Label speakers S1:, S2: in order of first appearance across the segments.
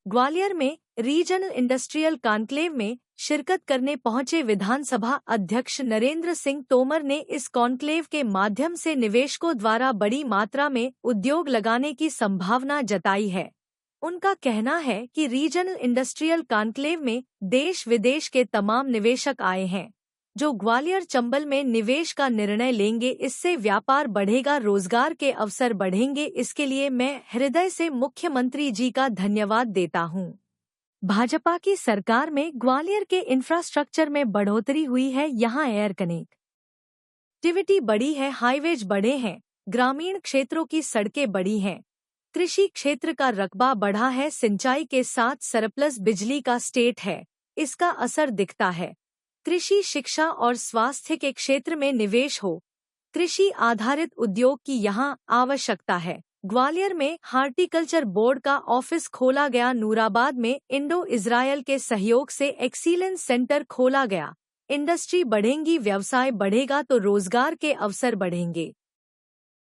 S1: ग्वालियर में regional industrial conclave में शिरकत करने पहुंचे विधानसभा अध्यक्ष नरेंद्र सिंह तोमर ने इस कॉन्क्लेव के माध्यम से निवेशकों द्वारा बड़ी मात्रा में उद्योग लगाने की संभावना जताई है। उनका कहना है कि रीजनल इंडस्ट्रियल कॉन्क्लेव में देश विदेश के तमाम निवेशक आए हैं जो ग्वालियर चंबल में निवेश का निर्णय लेंगे। इससे व्यापार बढ़ेगा, रोजगार के अवसर बढ़ेंगे। इसके लिए मैं हृदय से मुख्यमंत्री जी का धन्यवाद देता हूं। भाजपा की सरकार में ग्वालियर के इंफ्रास्ट्रक्चर में बढ़ोतरी हुई है। यहां एयर कनेक्टिविटी बढ़ी है, हाईवेज बढ़े हैं, ग्रामीण क्षेत्रों की सड़कें बढ़ी हैं, कृषि क्षेत्र का रकबा बढ़ा है, सिंचाई के साथ सरप्लस बिजली का स्टेट है, इसका असर दिखता है। कृषि, शिक्षा और स्वास्थ्य के क्षेत्र में निवेश हो, कृषि आधारित उद्योग की यहां आवश्यकता है। ग्वालियर में हार्टिकल्चर बोर्ड का ऑफिस खोला गया। नूराबाद में इंडो इजरायल के सहयोग से एक्सीलेंस सेंटर खोला गया। इंडस्ट्री बढ़ेंगी, व्यवसाय बढ़ेगा तो रोजगार के अवसर बढ़ेंगे।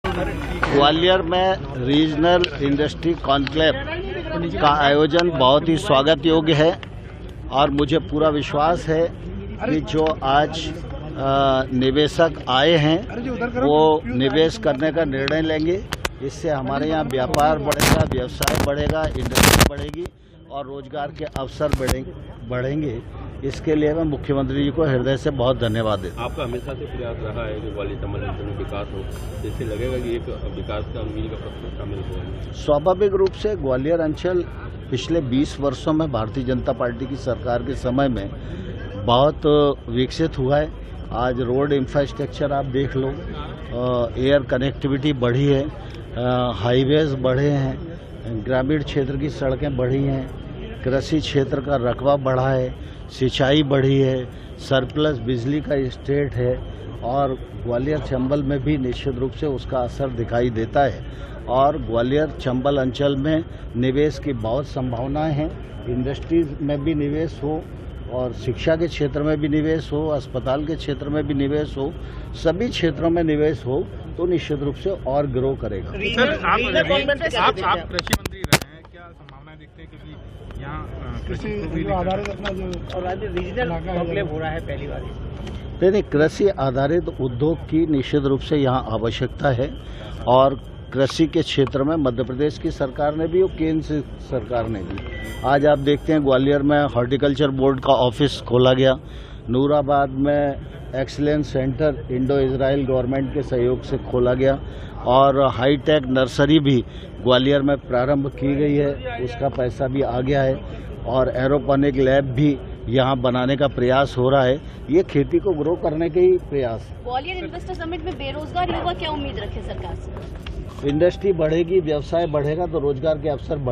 S2: ग्वालियर में रीजनल इंडस्ट्री कॉन्क्लेव का आयोजन बहुत ही स्वागत योग्य है और मुझे पूरा विश्वास है कि जो आज निवेशक आए हैं वो निवेश करने का निर्णय लेंगे। इससे हमारे यहाँ व्यापार बढ़ेगा, व्यवसाय बढ़ेगा, इंडस्ट्री बढ़ेगी और रोजगार के अवसर बढ़ेंगे। इसके लिए मैं मुख्यमंत्री जी को हृदय से बहुत धन्यवाद देता हूँ।
S3: आपका हमेशा से प्रयास रहा है कि ग्वालियर चंबल में विकास हो, जिससे लगेगा कि एक विकास का मील का पत्थर शामिल हुआ।
S2: स्वाभाविक रूप से ग्वालियर अंचल पिछले 20 वर्षों में भारतीय जनता पार्टी की सरकार के समय में बहुत विकसित हुआ है। आज रोड इंफ्रास्ट्रक्चर आप देख लो, एयर कनेक्टिविटी बढ़ी है, हाईवेज बढ़े हैं, ग्रामीण क्षेत्र की सड़कें बढ़ी हैं, कृषि क्षेत्र का रकबा बढ़ा है, सिंचाई बढ़ी है, सरप्लस बिजली का स्टेट है और ग्वालियर चंबल में भी निश्चित रूप से उसका असर दिखाई देता है। और ग्वालियर चंबल अंचल में निवेश की बहुत संभावनाएं हैं। इंडस्ट्रीज में भी निवेश हो और शिक्षा के क्षेत्र में भी निवेश हो, अस्पताल के क्षेत्र में भी निवेश हो, सभी क्षेत्रों में निवेश हो तो निश्चित रूप से और ग्रो करेगा।
S4: सर, आप कृषि मंत्री रहे हैं, क्या संभावनाएं देखते हैं क्योंकि यहाँ कृषि आधारित अपना जो रीजनल कॉन्क्लेव हो रहा है पहली बार?
S2: नहीं, कृषि आधारित उद्योग की निश्चित रूप से यहाँ आवश्यकता है और कृषि के क्षेत्र में मध्य प्रदेश की सरकार ने भी और केंद्र सरकार ने भी। आज आप देखते हैं ग्वालियर में हॉर्टिकल्चर बोर्ड का ऑफिस खोला गया, नूराबाद में excellence centre Indo Israel government के सहयोग से खोला गया और हाईटेक नर्सरी भी ग्वालियर में प्रारंभ की गई है, उसका पैसा भी आ गया है और एरोपोनिक लैब भी यहाँ बनाने का प्रयास हो रहा है। ये खेती को ग्रो करने के ही प्रयास है।
S5: ग्वालियर इन्वेस्टर समिट में बेरोजगार युवा क्या उम्मीद रखे सरकार से?
S2: इंडस्ट्री बढ़ेगी, व्यवसाय बढ़ेगा तो रोजगार के अवसर